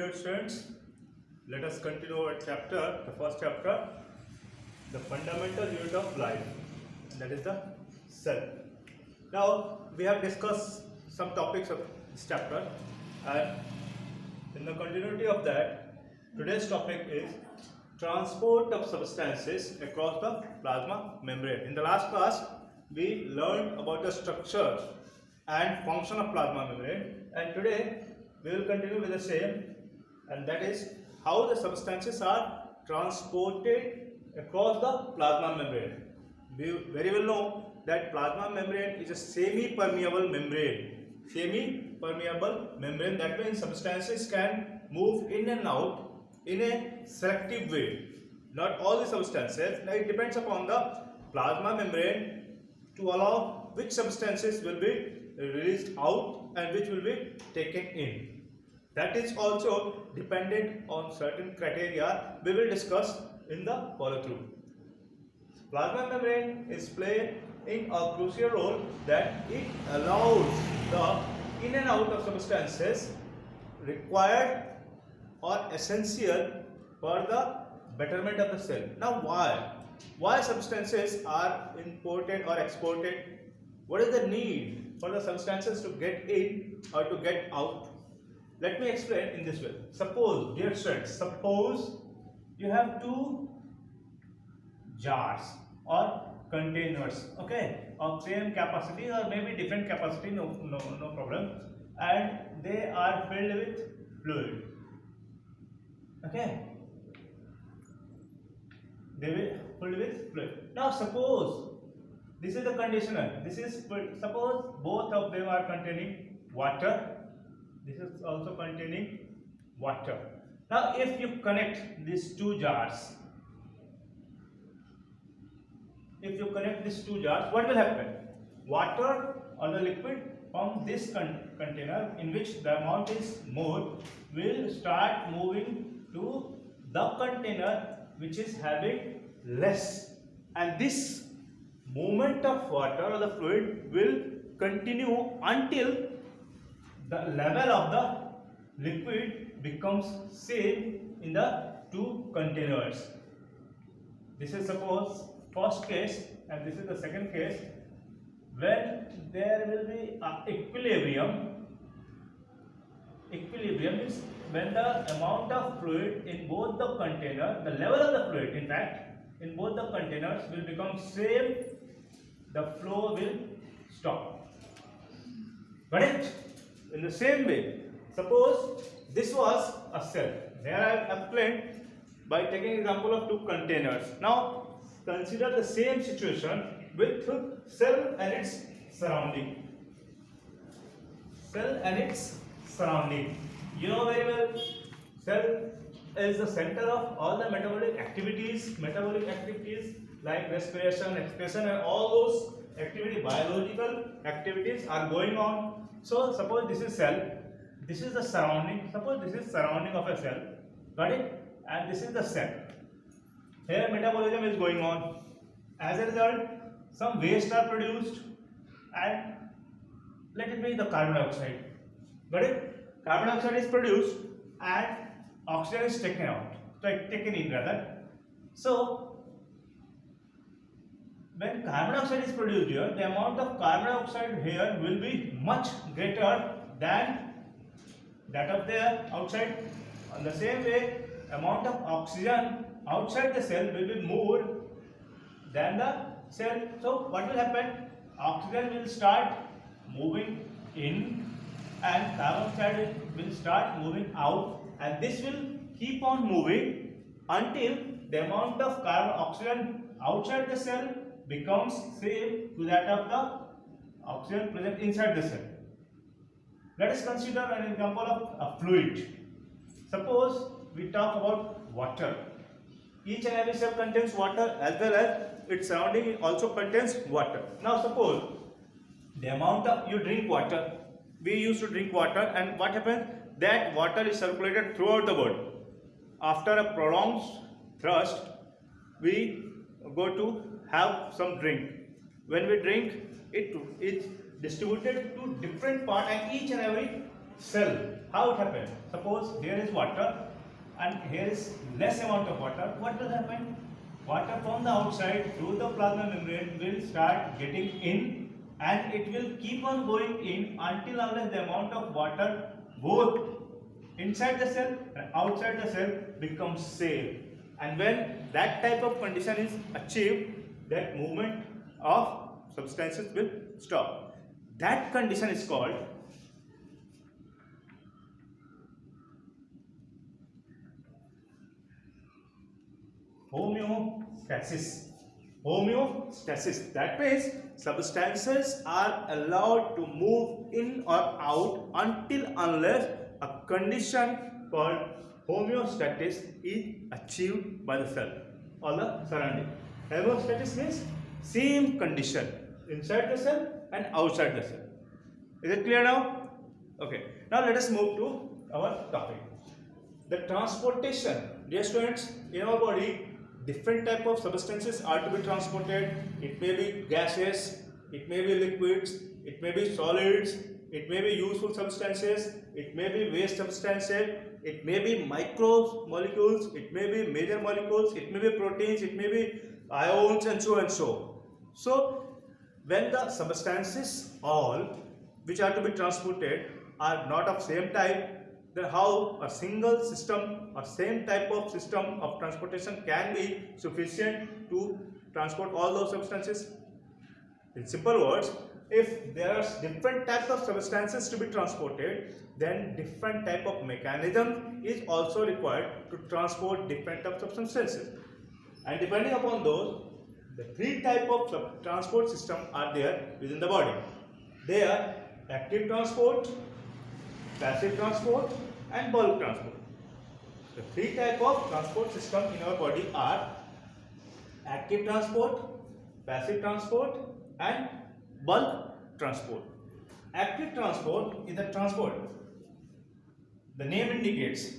dear students, let us continue our chapter, the first chapter, the fundamental unit of life, and that is the cell. Now, we have discussed some topics of this chapter, and in the continuity of that, today's topic is transport of substances across the plasma membrane. In the last class, we learned about the structure and function of plasma membrane, and today we will continue with the same, and that is how the substances are transported across the plasma membrane. We very well know that plasma membrane is a semi-permeable membrane. Semi-permeable membrane, that means substances can move in and out in a selective way. Not all the substances, it depends upon the plasma membrane to allow which substances will be released out and which will be taken in. That is also dependent on certain criteria we will discuss in the follow through. Plasma membrane is playing a crucial role that it allows the in and out of substances required or essential for the betterment of the cell. Now why substances are imported or exported? What is the need for the substances to get in or to get out? Let me explain in this way. Suppose, dear students, suppose you have two jars or containers, okay, of same capacity or maybe different capacity, no problem, and they are filled with fluid, okay, they will filled with fluid. Now suppose this is the conditioner, this is, suppose both of them are containing water, this is also containing water. Now if you connect these two jars, what will happen? Water or the liquid from this container in which the amount is more will start moving to the container which is having less, and this movement of water or the fluid will continue until the level of the liquid becomes same in the two containers. This is suppose first case, and this is the second case. When there will be equilibrium is when the amount of fluid in both the container, the level of the fluid in fact in both the containers will become same, the flow will stop. Got it? In the same way, suppose this was a cell. Here I have explained by taking example of two containers. Now consider the same situation with cell and its surrounding. Cell and its surrounding. You know very well, cell is the center of all the metabolic activities like respiration, excretion, and all those activity, biological activities are going on. So suppose this is cell, this is the surrounding, suppose this is surrounding of a cell, got it, and this is the cell. Here metabolism is going on. As a result, some waste are produced, and let it be the carbon dioxide, got it, carbon dioxide is produced and oxygen is taken in rather. So when carbon dioxide is produced here, the amount of carbon dioxide here will be much greater than that of the outside. In the same way, amount of oxygen outside the cell will be more than the cell. So what will happen? Oxygen will start moving in and carbon dioxide will start moving out, and this will keep on moving until the amount of carbon oxygen outside the cell becomes same to that of the oxygen present inside the cell. Let us consider an example of a fluid. Suppose we talk about water. Each and every cell contains water, as well as its surrounding also contains water. Now suppose the amount of you drink water, we used to drink water, and what happens? That water is circulated throughout the body. After a prolonged thirst, we go to have some drink. When we drink, it is distributed to different part, and each and every cell. How it happens? Suppose here is water and here is less amount of water. What will happen? Water from the outside through the plasma membrane will start getting in, and it will keep on going in until unless the amount of water both inside the cell and outside the cell becomes same. And when that type of condition is achieved, that movement of substances will stop. That condition is called homeostasis. Homeostasis. That means substances are allowed to move in or out until unless a condition called homeostasis is achieved by the cell or the surrounding. Homeostasis means same condition inside the cell and outside the cell. Is it clear now? Okay. Now let us move to our topic. The transportation. Dear students, in our body, different type of substances are to be transported. It may be gases, it may be liquids, it may be solids, it may be useful substances, it may be waste substances, it may be micro molecules, it may be major molecules, it may be proteins, it may be ions, and so and so. So when the substances all which are to be transported are not of same type, then how a single system or same type of system of transportation can be sufficient to transport all those substances? In simple words, if there are different types of substances to be transported, then different type of mechanism is also required to transport different types of substances. And depending upon those, the three type of transport system are there within the body. They are active transport, passive transport, and bulk transport. The three type of transport system in our body are active transport, passive transport, and bulk transport. Active transport is the transport. The name indicates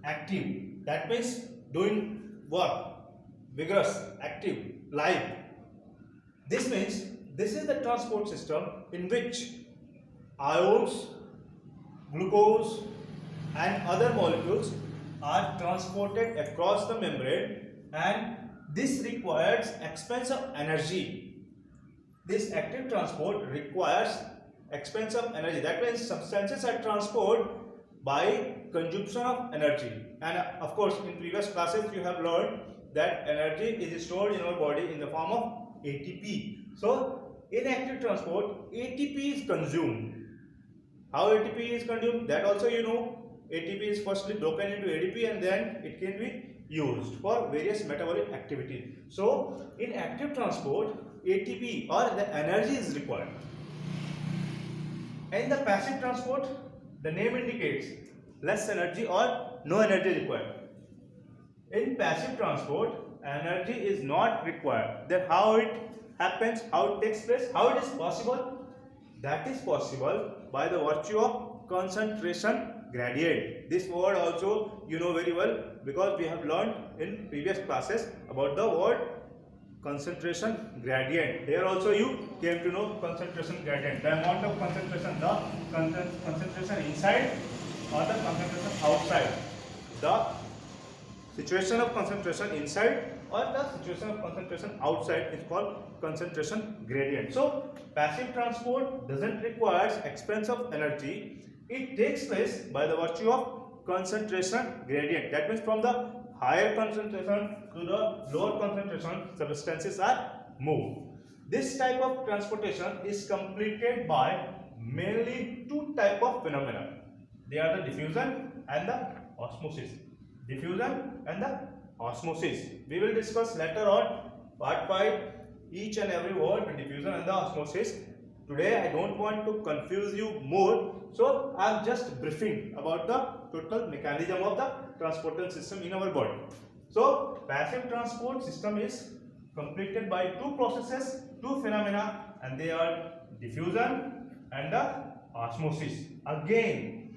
active. That means doing work, vigorous, active, live. This means this is the transport system in which ions, glucose, and other molecules are transported across the membrane, and this requires expensive energy. This active transport requires expensive energy. That means substances are transported by consumption of energy. And of course, in previous classes you have learned that energy is stored in our body in the form of ATP. So in active transport, ATP is consumed. How ATP is consumed, that also you know. ATP is firstly broken into ADP and then it can be used for various metabolic activities. So in active transport, ATP or the energy is required. In the passive transport, the name indicates less energy or no energy required. In passive transport, energy is not required. Then how it happens, how it takes place, how it is possible? That is possible by the virtue of concentration gradient. This word also you know very well because we have learned in previous classes about the word concentration gradient. Here also you came to know concentration gradient. The amount of concentration, the concentration inside or the concentration outside. The situation of concentration inside or the situation of concentration outside is called concentration gradient. So passive transport doesn't require expense of energy. It takes place by the virtue of concentration gradient. That means from the higher concentration to the lower concentration, substances are moved. This type of transportation is completed by mainly two type of phenomena. They are the diffusion and the osmosis. Diffusion and the osmosis. We will discuss later on part 5 each and every word, the diffusion and the osmosis. Today I don't want to confuse you more, so I am just briefing about the total mechanism of the transportation system in our body. So passive transport system is completed by two processes, two phenomena, and they are diffusion and the osmosis. Again,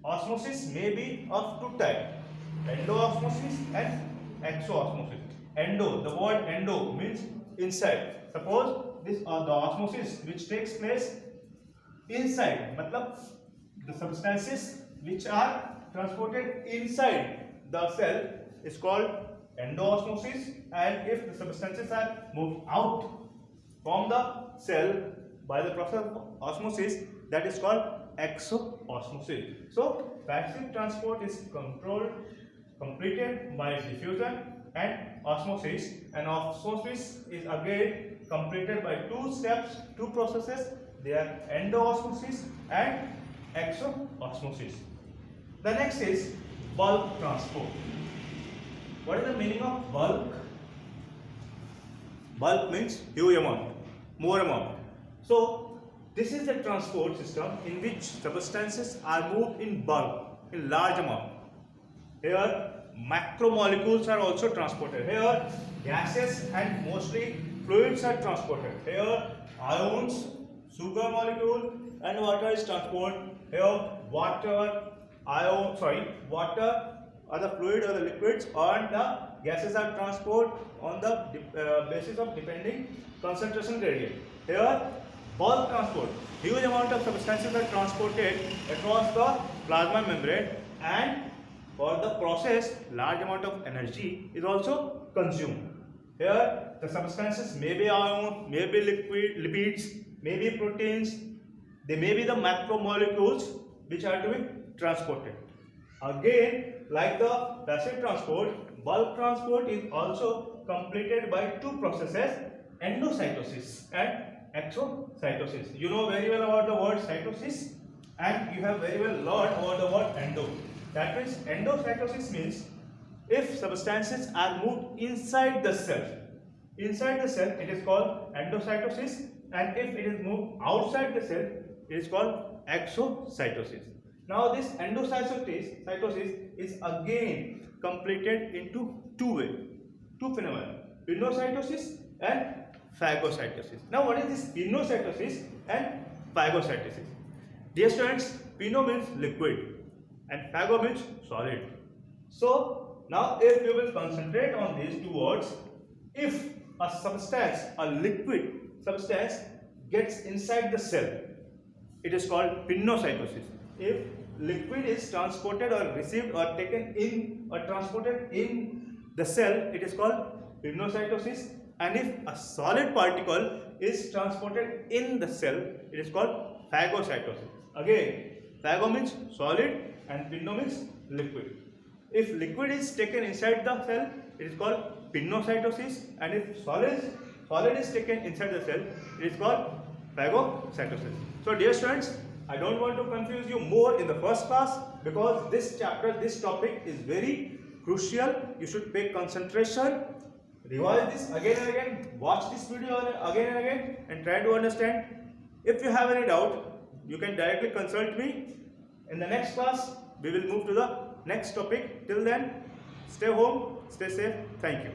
osmosis may be of two types, endo-osmosis and exo-osmosis. Endo, the word endo means inside. Suppose this the osmosis which takes place inside, matlab the substances which are transported inside the cell is called endoosmosis, and if the substances are moved out from the cell by the process of osmosis, that is called exosmosis. So passive transport is completed by diffusion and osmosis, and osmosis is again completed by two steps, two processes. They are endoosmosis and exosmosis. The next is bulk transport. What is the meaning of bulk? Bulk means huge amount, more amount. So this is the transport system in which substances are moved in bulk, in large amount. Here macromolecules are also transported. Here gases and mostly fluids are transported. Here ions, sugar molecule and water is transported. Here water or the fluid or the liquids and the gases are transported on the basis of depending concentration gradient. Here bulk transport, huge amount of substances are transported across the plasma membrane, and for the process large amount of energy is also consumed. Here the substances may be ion, may be liquid, lipids, may be proteins, they may be the macromolecules which are to be transported. Again, like the passive transport, bulk transport is also completed by two processes, endocytosis and exocytosis. You know very well about the word cytosis, and you have very well learned about the word endo. That means endocytosis means if substances are moved inside the cell. Inside the cell it is called endocytosis, and if it is moved outside the cell it is called exocytosis. Now this endocytosis is again completed into two phenomena, pinocytosis and phagocytosis. Now what is this pinocytosis and phagocytosis? Dear students, pino means liquid and phago means solid. So now if you will concentrate on these two words, if a substance, a liquid substance gets inside the cell, it is called pinocytosis. If liquid is transported or received or taken in or transported in the cell, it is called pinocytosis. And if a solid particle is transported in the cell, it is called phagocytosis. Again, phago means solid and pino means liquid. If liquid is taken inside the cell, it is called pinocytosis, and if solid is taken inside the cell, it is called phagocytosis. So dear students, I don't want to confuse you more in the first class, because this chapter, this topic is very crucial. You should pay concentration, revise this again and again, watch this video again and again and try to understand. If you have any doubt, you can directly consult me. In the next class, we will move to the next topic. Till then, stay home, stay safe. Thank you.